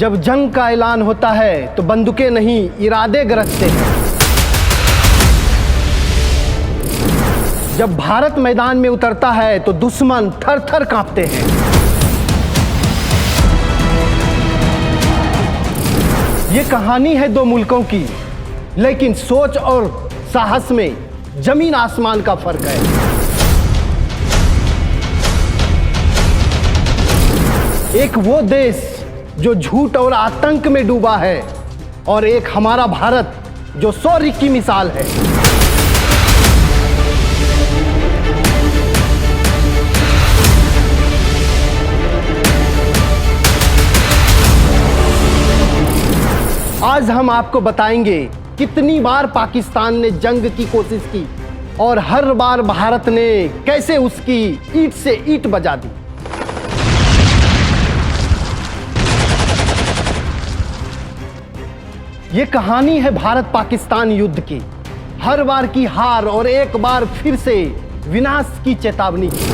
जब जंग का ऐलान होता है तो बंदूकें नहीं इरादे गरजते हैं। जब भारत मैदान में उतरता है तो दुश्मन थर थर कांपते हैं। ये कहानी है दो मुल्कों की, लेकिन सोच और साहस में जमीन आसमान का फर्क है। एक वो देश जो झूठ और आतंक में डूबा है और एक हमारा भारत जो शौर्य की मिसाल है। आज हम आपको बताएंगे कितनी बार पाकिस्तान ने जंग की कोशिश की और हर बार भारत ने कैसे उसकी ईंट से ईंट बजा दी। ये कहानी है भारत पाकिस्तान युद्ध की, हर बार की हार और एक बार फिर से विनाश की चेतावनी की।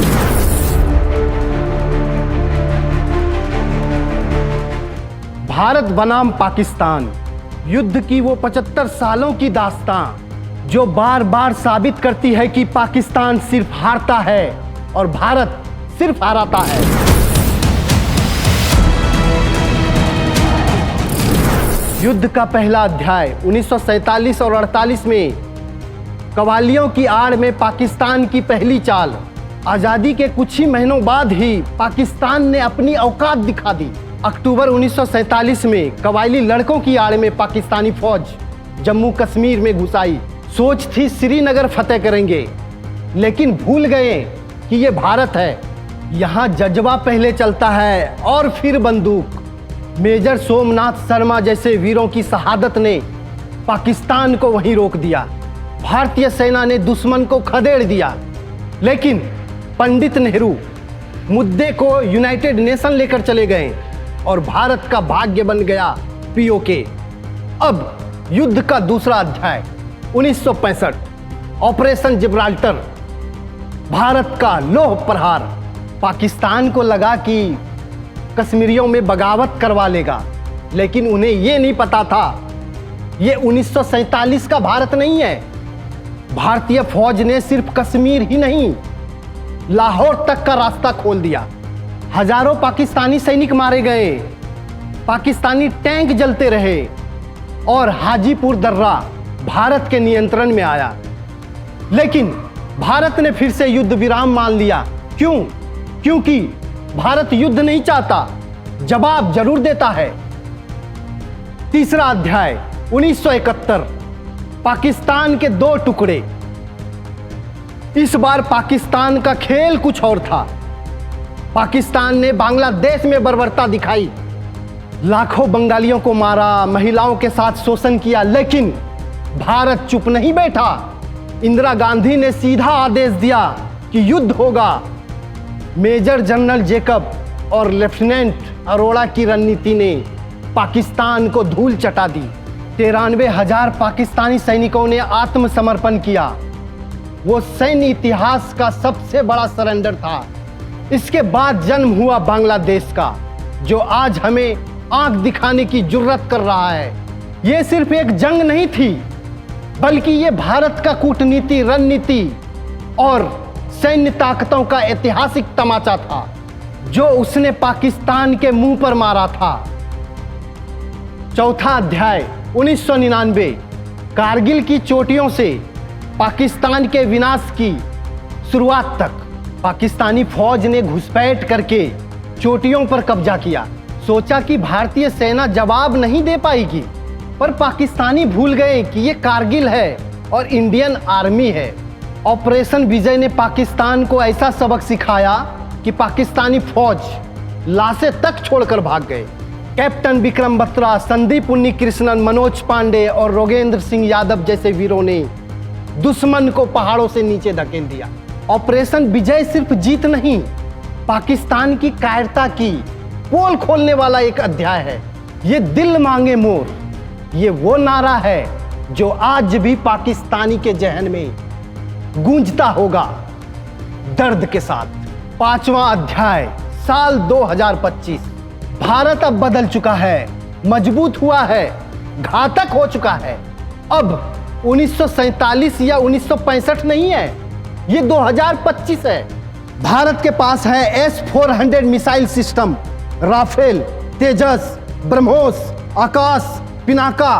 भारत बनाम पाकिस्तान युद्ध की वो 75 सालों की दास्तां जो बार बार साबित करती है कि पाकिस्तान सिर्फ हारता है और भारत सिर्फ हराता है। युद्ध का पहला अध्याय 1947 और 48 में कवालियों की आड़ में पाकिस्तान की पहली चाल। आजादी के कुछ ही महीनों बाद ही पाकिस्तान ने अपनी औकात दिखा दी। अक्टूबर 1947 में कबायली लड़कों की आड़ में पाकिस्तानी फौज जम्मू कश्मीर में घुस आई। सोच थी श्रीनगर फतेह करेंगे, लेकिन भूल गए कि ये भारत है। यहाँ जज्बा पहले चलता है और फिर बंदूक। मेजर सोमनाथ शर्मा जैसे वीरों की शहादत ने पाकिस्तान को वहीं रोक दिया। भारतीय सेना ने दुश्मन को खदेड़ दिया, लेकिन पंडित नेहरू मुद्दे को यूनाइटेड नेशन लेकर चले गए और भारत का भाग्य बन गया पीओके। अब युद्ध का दूसरा अध्याय 1965 ऑपरेशन जिब्राल्टर। भारत का लौह प्रहार। पाकिस्तान को लगा कि कश्मीरियों में बगावत करवा लेगा, लेकिन उन्हें यह नहीं पता था ये 1947 का भारत नहीं है। भारतीय फौज ने सिर्फ कश्मीर ही नहीं, लाहौर तक का रास्ता खोल दिया। हजारों पाकिस्तानी सैनिक मारे गए, पाकिस्तानी टैंक जलते रहे और हाजीपुर दर्रा भारत के नियंत्रण में आया। लेकिन भारत ने फिर से युद्ध विराम मान लिया। क्यों? क्योंकि भारत युद्ध नहीं चाहता, जवाब जरूर देता है। तीसरा अध्याय 1971 पाकिस्तान के दो टुकड़े। इस बार पाकिस्तान का खेल कुछ और था। पाकिस्तान ने बांग्लादेश में बर्बरता दिखाई, लाखों बंगालियों को मारा, महिलाओं के साथ शोषण किया, लेकिन भारत चुप नहीं बैठा। इंदिरा गांधी ने सीधा आदेश दिया कि युद्ध होगा। मेजर जनरल जेकब और लेफ्टिनेंट अरोड़ा की रणनीति ने पाकिस्तान को धूल चटा दी। 93,000 पाकिस्तानी सैनिकों ने आत्मसमर्पण किया। वो सैन्य इतिहास का सबसे बड़ा सरेंडर था। इसके बाद जन्म हुआ बांग्लादेश का, जो आज हमें आंख दिखाने की जुर्रत कर रहा है। ये सिर्फ एक जंग नहीं थी, बल्कि ये भारत का कूटनीति, रणनीति और सैन्य ताकतों का ऐतिहासिक तमाचा था, जो उसने पाकिस्तान के मुंह पर मारा था। चौथा अध्याय 1999 कारगिल की चोटियों से पाकिस्तान के विनाश की शुरुआत तक। पाकिस्तानी फौज ने घुसपैठ करके चोटियों पर कब्जा किया। सोचा कि भारतीय सेना जवाब नहीं दे पाएगी, पर पाकिस्तानी भूल गए कि ये कारगिल है और इंडियन आर्मी है। ऑपरेशन विजय ने पाकिस्तान को ऐसा सबक सिखाया कि पाकिस्तानी फौज लाशें तक छोड़कर भाग गए। कैप्टन विक्रम बत्रा, संदीप उन्नीकृष्णन, मनोज पांडे और रोगेंद्र सिंह यादव जैसे वीरों ने दुश्मन को पहाड़ों से नीचे धकेल दिया। ऑपरेशन विजय सिर्फ जीत नहीं, पाकिस्तान की कायरता की पोल खोलने वाला एक अध्याय है। ये दिल मांगे मोर, ये वो नारा है जो आज भी पाकिस्तानी के जहन में गूंजता होगा दर्द के साथ। 5वां अध्याय साल 2025। भारत अब बदल चुका है, मजबूत हुआ है, घातक हो चुका है। अब 1947 या 1965 नहीं है, ये 2025 है। भारत के पास है S-400 मिसाइल सिस्टम, राफेल, तेजस, ब्रह्मोस, आकाश, पिनाका,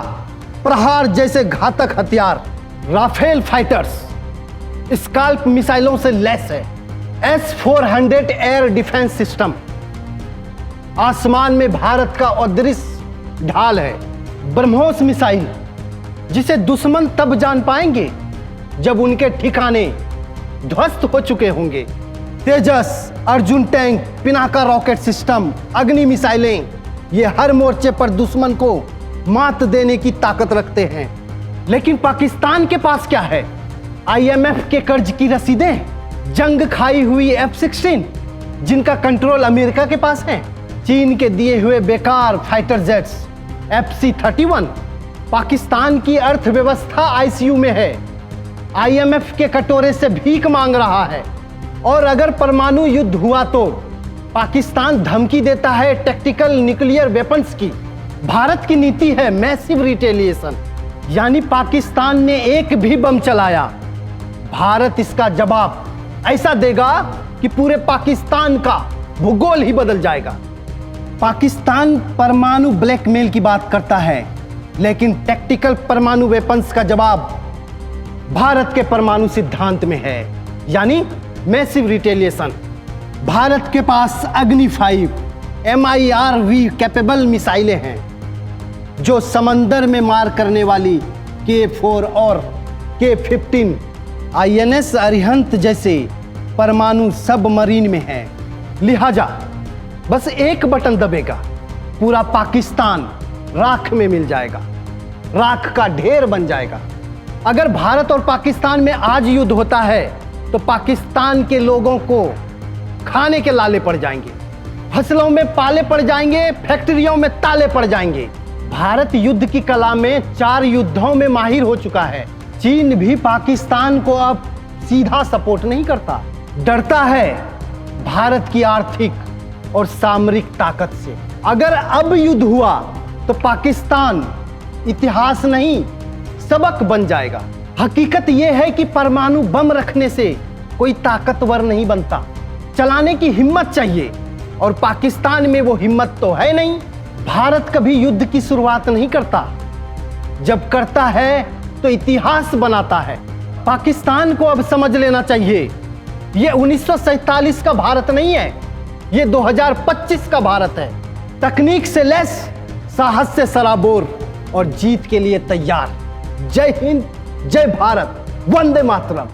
प्रहार जैसे घातक हथियार। राफेल फाइटर्स स्काल्प मिसाइलों से लैस है। S-400 एयर डिफेंस सिस्टम आसमान में भारत का अदृश्य ढाल है। ब्रह्मोस मिसाइल जिसे दुश्मन तब जान पाएंगे जब उनके ठिकाने ध्वस्त हो चुके होंगे। Tejas, Arjun tank, Pinaka rocket system, Agni मिसाइलें, ये हर मोर्चे पर दुश्मन को मात देने की ताकत रखते हैं। लेकिन पाकिस्तान के पास क्या है? IMF के कर्ज की रसीदें, जंग खाई हुई F-16 जिनका कंट्रोल अमेरिका के पास है, चीन के दिए हुए बेकार फाइटर जेट्स FC-31। पाकिस्तान की अर्थव्यवस्था ICU में है, IMF के कटोरे से भीख मांग रहा है। और अगर परमाणु युद्ध हुआ तो पाकिस्तान धमकी देता है टैक्टिकल न्यूक्लियर वेपन्स की। भारत की नीति है मैसिव रिटेलिएशन, यानी पाकिस्तान ने एक भी बम चलाया, भारत इसका जवाब ऐसा देगा कि पूरे पाकिस्तान का भूगोल ही बदल जाएगा। पाकिस्तान परमाणु ब्लैकमेल की बात करता है, लेकिन टैक्टिकल परमाणु वेपन्स का जवाब भारत के परमाणु सिद्धांत में है, यानी मैसिव रिटेलिएशन। भारत के पास अग्नि 5 MIRV कैपेबल मिसाइलें हैं जो समंदर में मार करने वाली K4 और K15 INS अरिहंत जैसे परमाणु सबमरीन में है। लिहाजा बस एक बटन दबेगा, पूरा पाकिस्तान राख में मिल जाएगा, राख का ढेर बन जाएगा। अगर भारत और पाकिस्तान में आज युद्ध होता है तो पाकिस्तान के लोगों को खाने के लाले पड़ जाएंगे, फसलों में पाले पड़ जाएंगे, फैक्ट्रियों में ताले पड़ जाएंगे। भारत युद्ध की कला में 4 युद्धों में माहिर हो चुका है। चीन भी पाकिस्तान को अब सीधा सपोर्ट नहीं करता, डरता है भारत की आर्थिक और सामरिक ताकत से। अगर अब युद्ध हुआ तो पाकिस्तान इतिहास नहीं सबक बन जाएगा। हकीकत यह है कि परमाणु बम रखने से कोई ताकतवर नहीं बनता, चलाने की हिम्मत चाहिए, और पाकिस्तान में वो हिम्मत तो है नहीं। भारत कभी युद्ध की शुरुआत नहीं करता, जब करता है तो इतिहास बनाता है। पाकिस्तान को अब समझ लेना चाहिए, ये 1947 का भारत नहीं है, ये 2025 का भारत है। तकनीक से लैस, साहस से सराबोर और जीत के लिए तैयार। जय हिंद, जय भारत, वंदे मातरम।